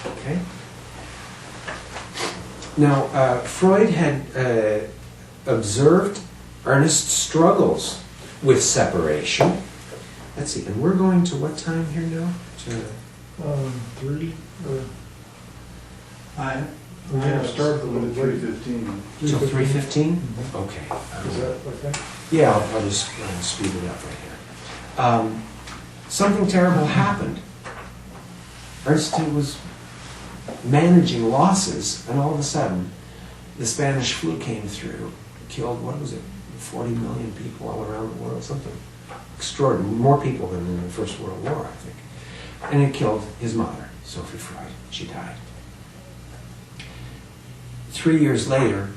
Okay? Now, Freud had observed Ernest's struggles with separation. Let's see, and we're going to what time here now? 3. I We're going to start a little late. 3:15. Till 3:15? Okay. Is that okay? Yeah, I'll just speed it up right here. Something terrible happened. Ernst was managing losses, and all of a sudden, the Spanish flu came through, killed, 40 million people all around the world, something extraordinary, more people than in the First World War, I think. And it killed his mother, Sophie Freud. She died. 3 years later,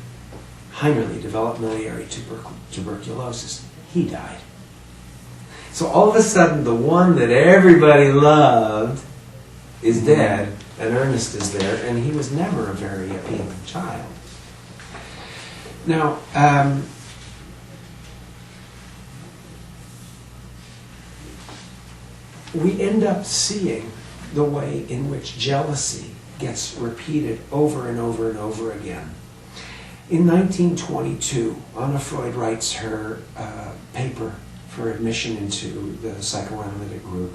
Heinerli developed miliary tuberculosis. He died. So all of a sudden, the one that everybody loved is dead, and Ernest is there, and he was never a very appealing child. Now, we end up seeing the way in which jealousy gets repeated over and over and over again. In 1922, Anna Freud writes her paper for admission into the Psychoanalytic group,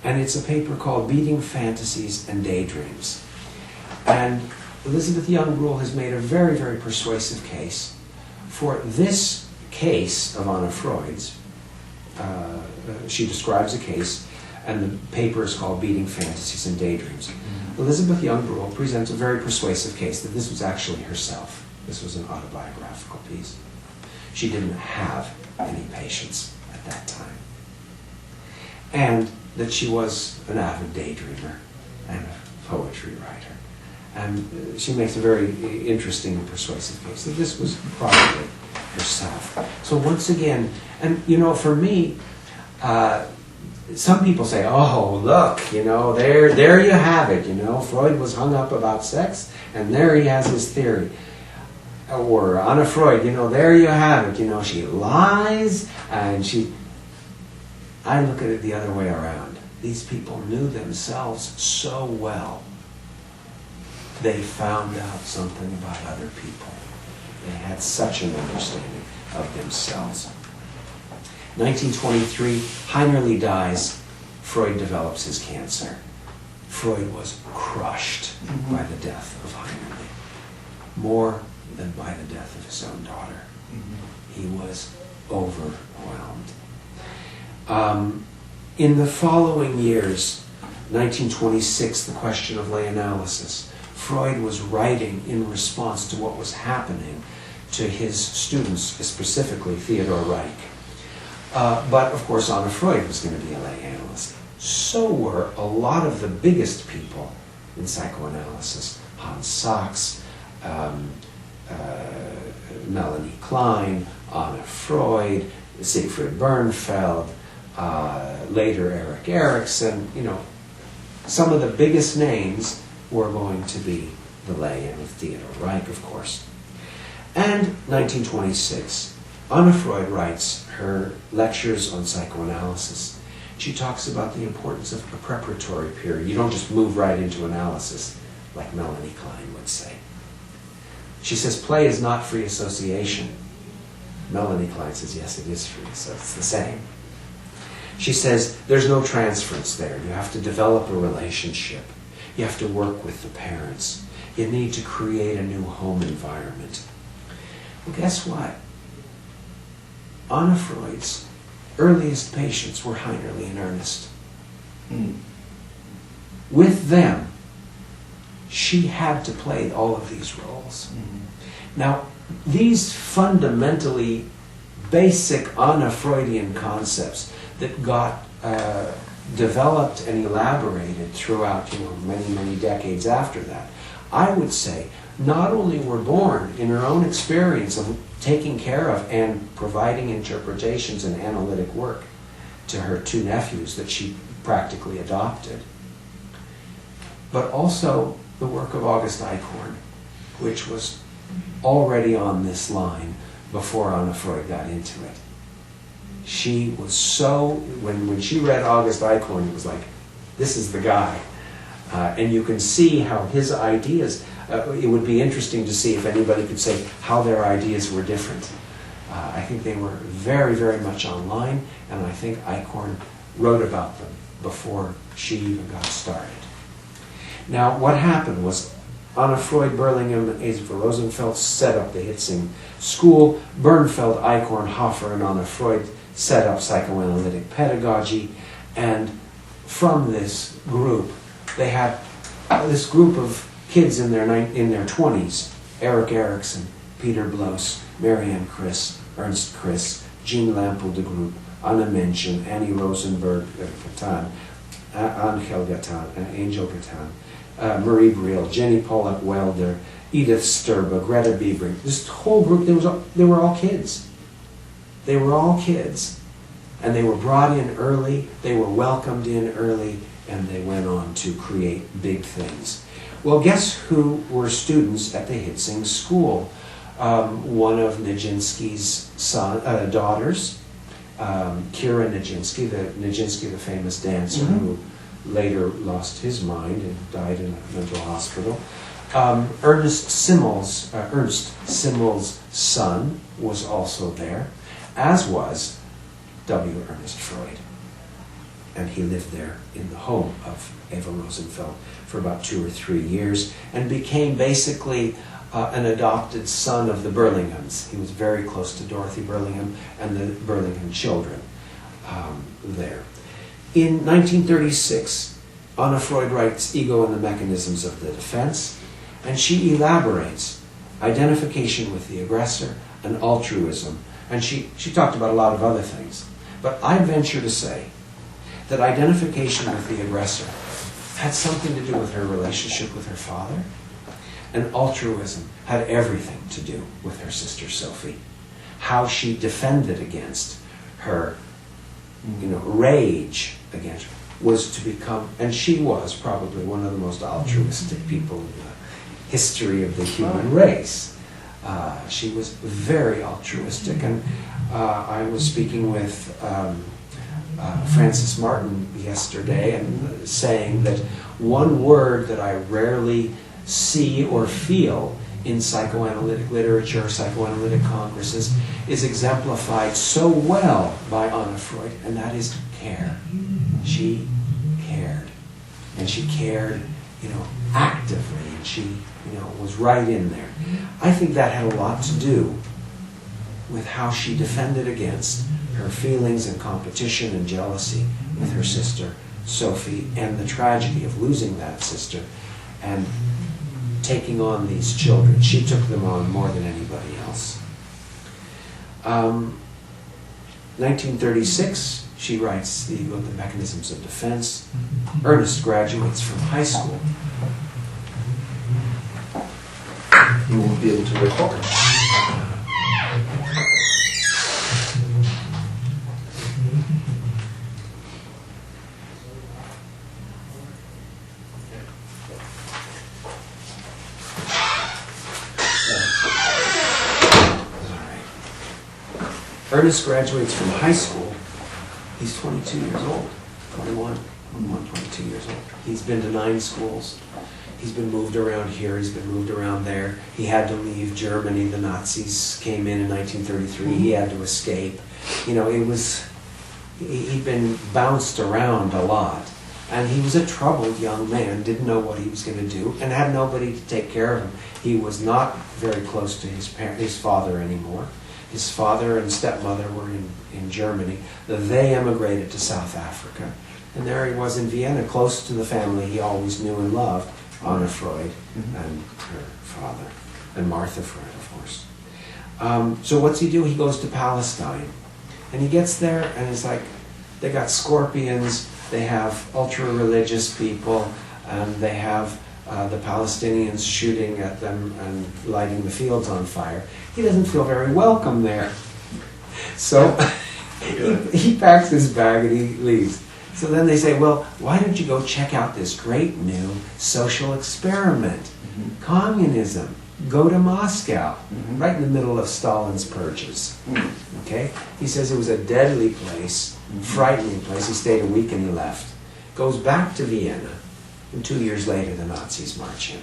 and it's a paper called Beating Fantasies and Daydreams. And Elizabeth Young-Bruhl has made a very, very persuasive case for this case of Anna Freud's. She describes a case, and the paper is called Beating Fantasies and Daydreams. Elizabeth Young-Bruhl presents a very persuasive case that this was actually herself. This was an autobiographical piece. She didn't have any patients at that time. And that she was an avid daydreamer and a poetry writer. And she makes a very interesting and persuasive case that this was probably herself. So once again, and you know, for me, some people say, oh, look, you know, there you have it, you know, Freud was hung up about sex, and there he has his theory. Or Anna Freud, you know, there you have it, you know, she lies, and I look at it the other way around. These people knew themselves so well. They found out something about other people. They had such an understanding of themselves. 1923, Heinerli dies. Freud develops his cancer. Freud was crushed by the death of Heinerli, more than by the death of his own daughter. He was overwhelmed. In the following years, 1926, the question of lay analysis, Freud was writing in response to what was happening to his students, specifically Theodor Reich. But of course, Anna Freud was going to be a lay analyst. So were a lot of the biggest people in psychoanalysis. Hans Sachs, Melanie Klein, Anna Freud, Siegfried Bernfeld, later Erik Erikson. You know, some of the biggest names were going to be the lay, and with Theodor Reich, of course. And 1926, Anna Freud writes her lectures on psychoanalysis. She talks about the importance of a preparatory period. You don't just move right into analysis, like Melanie Klein would say. She says play is not free association. Melanie Klein says, yes, it is free, so it's the same. She says there's no transference there. You have to develop a relationship. You have to work with the parents. You need to create a new home environment. Well, guess what? Anna Freud's earliest patients were Heinerli and Ernest. With them, she had to play all of these roles. Now, these fundamentally basic Anna Freudian concepts that got developed and elaborated throughout, many, many decades after that, I would say not only were born in her own experience of taking care of and providing interpretations and analytic work to her two nephews that she practically adopted, but also the work of August Eichhorn, which was already on this line before Anna Freud got into it. She was so, when she read August Eichhorn, it was like, this is the guy. And you can see how his ideas, it would be interesting to see if anybody could say how their ideas were different. I think they were very, very much online, and I think Eichhorn wrote about them before she even got started. Now, what happened was Anna Freud, Burlingham, and Eva Rosenfeld set up the Hitzing School. Bernfeld, Eichhorn, Hoffer, and Anna Freud set up psychoanalytic pedagogy. And from this group, they had this group of kids in their 20s. Eric Erikson, Peter Bloss, Marianne Chris, Ernst Chris, Jean Lample de Groot, Anna Menchen, Annie Rosenberg Gatan, Angel Gatan, Marie Briel, Jenny Pollock Welder, Edith Sturba, Greta Bieber. This whole group, they were all kids. They were all kids. And they were brought in early, they were welcomed in early, and they went on to create big things. Well, guess who were students at the Hitzing School? One of Nijinsky's daughters, Kira Nijinsky, the famous dancer who later lost his mind and died in a mental hospital. Ernst Simmel's son was also there, as was W. Ernest Freud. And he lived there in the home of Eva Rosenfeld for about 2 or 3 years and became basically an adopted son of the Burlinghams. He was very close to Dorothy Burlingham and the Burlingham children there. In 1936, Anna Freud writes Ego and the Mechanisms of the Defense, and she elaborates identification with the aggressor and altruism. And she talked about a lot of other things. But I venture to say that identification with the aggressor had something to do with her relationship with her father, and altruism had everything to do with her sister Sophie. How she defended against her, rage against her was to become, and she was probably one of the most altruistic people in the history of the human race. She was very altruistic, and I was speaking with Francis Martin yesterday and saying that one word that I rarely see or feel in psychoanalytic literature, psychoanalytic congresses, is exemplified so well by Anna Freud, and that is care. She cared. And she cared, actively, and she, was right in there. I think that had a lot to do with how she defended against her feelings and competition and jealousy with her sister Sophie, and the tragedy of losing that sister and taking on these children. She took them on more than anybody else. 1936, she writes The Ego and the Mechanisms of Defense. Ernest graduates from high school. You won't be able to record. Ernest graduates from high school. He's 22 years old, 22 years old. He's been to 9 schools. He's been moved around here, he's been moved around there. He had to leave Germany. The Nazis came in 1933. He had to escape. He'd been bounced around a lot. And he was a troubled young man, didn't know what he was going to do, and had nobody to take care of him. He was not very close to his father anymore. His father and stepmother were in Germany. They emigrated to South Africa. And there he was in Vienna, close to the family he always knew and loved, Anna Freud and her father, and Martha Freud, of course. So what's he do? He goes to Palestine. And he gets there, and it's like, they got scorpions, they have ultra-religious people, and they have the Palestinians shooting at them and lighting the fields on fire. He doesn't feel very welcome there. So he packs his bag and he leaves. So then they say, well, why don't you go check out this great new social experiment, communism. Go to Moscow, right in the middle of Stalin's purges. Okay? He says it was a deadly place, frightening place. He stayed a week and he left. Goes back to Vienna, and 2 years later the Nazis march in.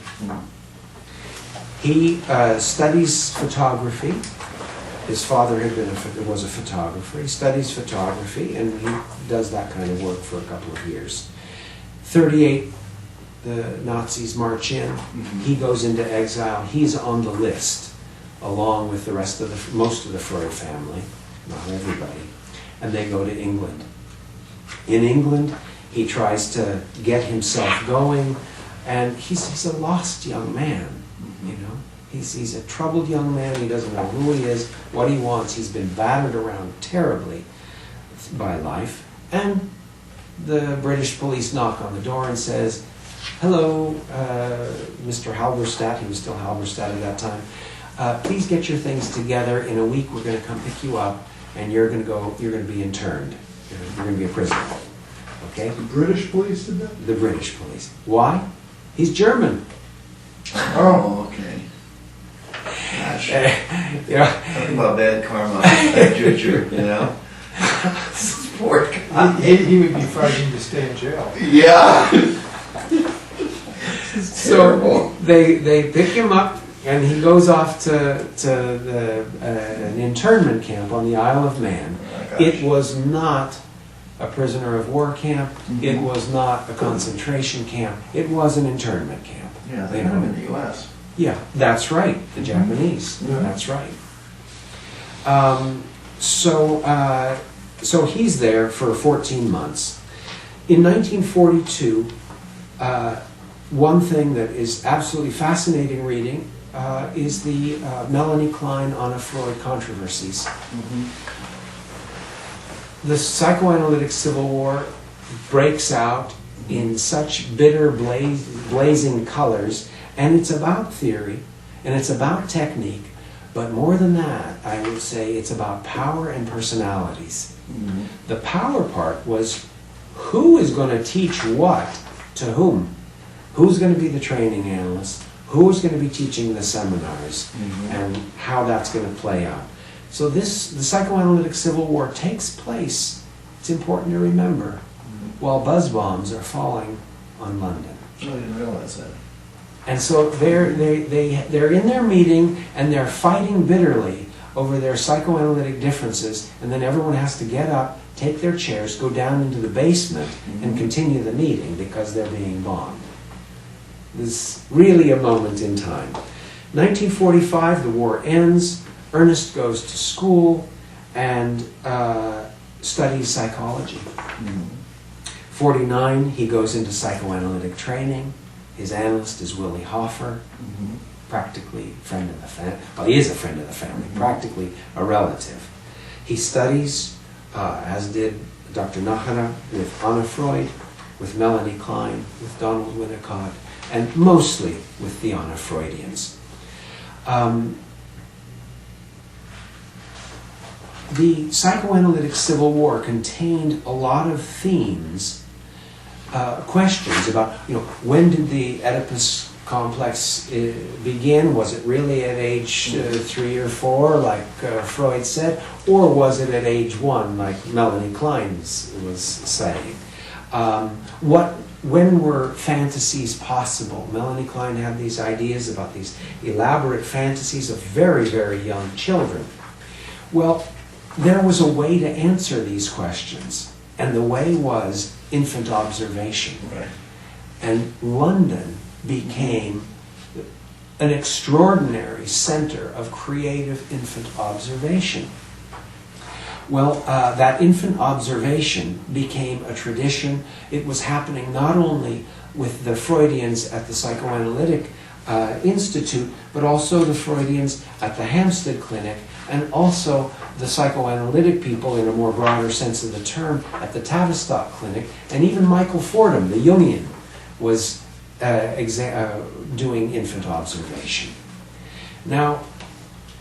He studies photography. His father was a photographer. He studies photography, and he does that kind of work for a couple of years. 38, the Nazis march in. He goes into exile. He's on the list, along with the rest of most of the Freud family, not everybody, and they go to England. In England, he tries to get himself going, and he's a lost young man, you know. He's a troubled young man. He doesn't know who he is, what he wants. He's been battered around terribly by life. And the British police knock on the door and says, "Hello, Mr. Halberstadt," he was still Halberstadt at that time, "please get your things together. In a week we're going to come pick you up, and you're going to be interned. You're going to be a prisoner." Okay? The British police did that? The British police. Why? He's German. Oh, okay. Gosh. Yeah. Talking about bad karma, bad juju, you know? Poor guy. He would be fighting to stay in jail. Yeah. So they pick him up, and he goes off to an internment camp on the Isle of Man. Oh, It was not a prisoner of war camp. It was not a concentration camp. It was an internment camp. Yeah, they had him in the U.S. Yeah, that's right. The Japanese. Yeah. That's right. So he's there for 14 months. In 1942, one thing that is absolutely fascinating reading is the Melanie Klein, Anna Freud controversies. The psychoanalytic civil war breaks out in such bitter, blazing colors, and it's about theory, and it's about technique, but more than that, I would say it's about power and personalities. The power part was who is going to teach what to whom? Who's going to be the training analyst? Who's going to be teaching the seminars? And how that's going to play out. So the psychoanalytic civil war takes place, it's important to remember, while buzz bombs are falling on London. I didn't realize that. And so they're in their meeting, and they're fighting bitterly over their psychoanalytic differences, and then everyone has to get up, take their chairs, go down into the basement, and continue the meeting because they're being bombed. This is really a moment in time. 1945, the war ends. Ernest goes to school and studies psychology. 49, he goes into psychoanalytic training. His analyst is Willy Hoffer, practically a friend of the family. Well, he is a friend of the family, practically a relative. He studies, as did Dr. Nachara, with Anna Freud, with Melanie Klein, with Donald Winnicott, and mostly with the Anna Freudians. The psychoanalytic civil war contained a lot of themes, questions about, when did the Oedipus complex begin? Was it really at age 3 or 4, like Freud said, or was it at age 1, like Melanie Klein was saying? When were fantasies possible? Melanie Klein had these ideas about these elaborate fantasies of very, very young children. Well, there was a way to answer these questions, and the way was infant observation. Right. And London became an extraordinary center of creative infant observation. Well, that infant observation became a tradition. It was happening not only with the Freudians at the Psychoanalytic Institute, but also the Freudians at the Hampstead Clinic, and also the psychoanalytic people, in a more broader sense of the term, at the Tavistock Clinic, and even Michael Fordham, the Jungian, was doing infant observation. Now,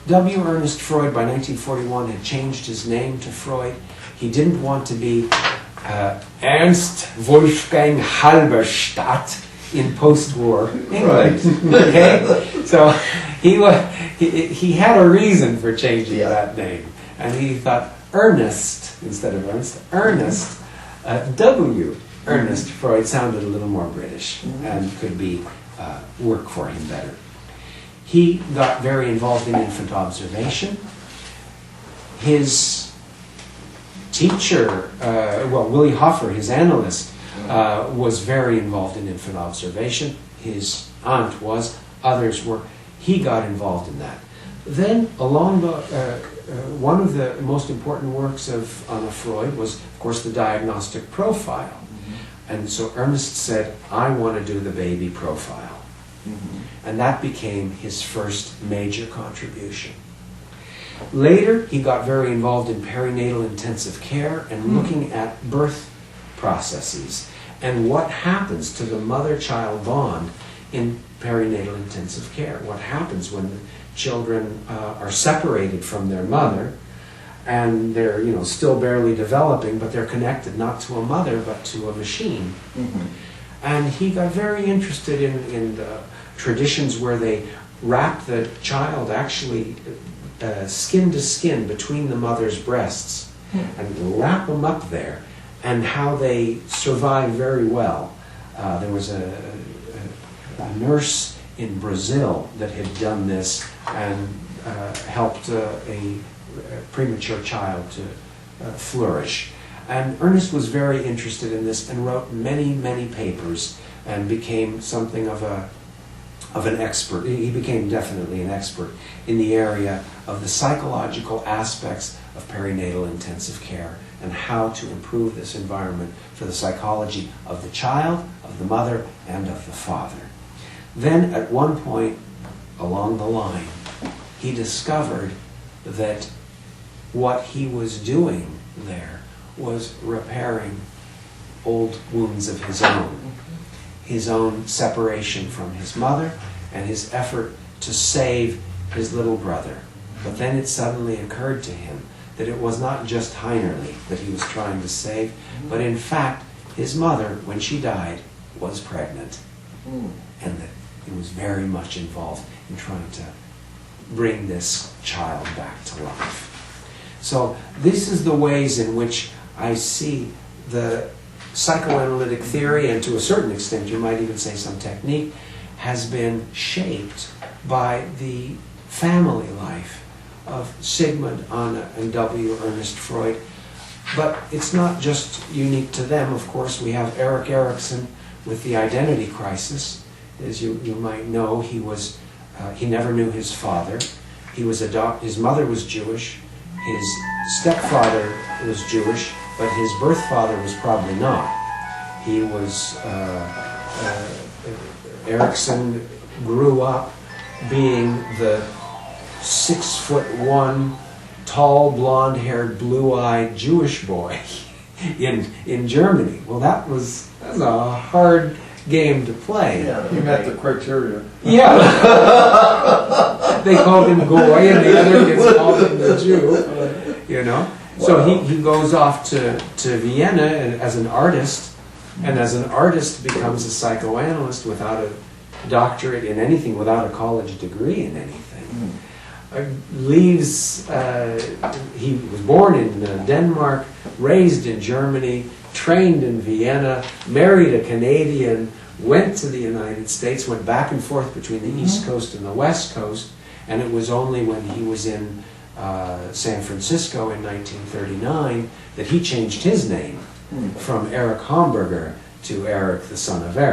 W. Ernest Freud, by 1941, had changed his name to Freud. He didn't want to be Ernst Wolfgang Halberstadt in post-war England. Okay? So he had a reason for changing that name. And he thought Ernest, instead of Ernst, Ernest, W. Ernest Freud sounded a little more British and could be work for him better. He got very involved in infant observation. His teacher, Willy Hoffer, his analyst, was very involved in infant observation. His aunt was, others were. He got involved in that. Then, along the one of the most important works of Anna Freud was, of course, the diagnostic profile. And so Ernest said, I want to do the baby profile. And that became his first major contribution. Later, he got very involved in perinatal intensive care and looking at birth processes and what happens to the mother-child bond in perinatal intensive care. What happens when children are separated from their mother and they're, still barely developing, but they're connected not to a mother but to a machine. And he got very interested in the traditions where they wrap the child actually skin to skin between the mother's breasts and wrap them up there, and how they survive very well. There was a nurse in Brazil that had done this and helped a premature child to flourish. And Ernest was very interested in this and wrote many, many papers and became something of an expert. He became definitely an expert in the area of the psychological aspects of perinatal intensive care and how to improve this environment for the psychology of the child, of the mother, and of the father. Then at one point along the line, he discovered that what he was doing there was repairing old wounds of his own separation from his mother and his effort to save his little brother. But then it suddenly occurred to him that it was not just Heinerli that he was trying to save, but in fact his mother, when she died, was pregnant. And that he was very much involved in trying to bring this child back to life. So this is the ways in which I see the psychoanalytic theory, and to a certain extent you might even say some technique, has been shaped by the family life of Sigmund, Anna, and W. Ernest Freud. But it's not just unique to them. Of course, we have Erik Erikson with the identity crisis. As you might know, he never knew his father. He was his mother was Jewish. His stepfather was Jewish, but his birth father was probably not. He was, Erikson grew up being the 6'1", tall, blonde-haired, blue-eyed Jewish boy in Germany. Well, that was a hard game to play. Yeah, He met the criteria. Yeah. They called him Goy, and the other kids called him the Jew. So he goes off to Vienna as an artist, and as an artist becomes a psychoanalyst without a doctorate in anything, without a college degree in anything. He was born in Denmark, raised in Germany, trained in Vienna, married a Canadian, went to the United States, went back and forth between the East Coast and the West Coast, and it was only when he was in San Francisco in 1939 that he changed his name from Erich Homburger to Eric, the son of Eric.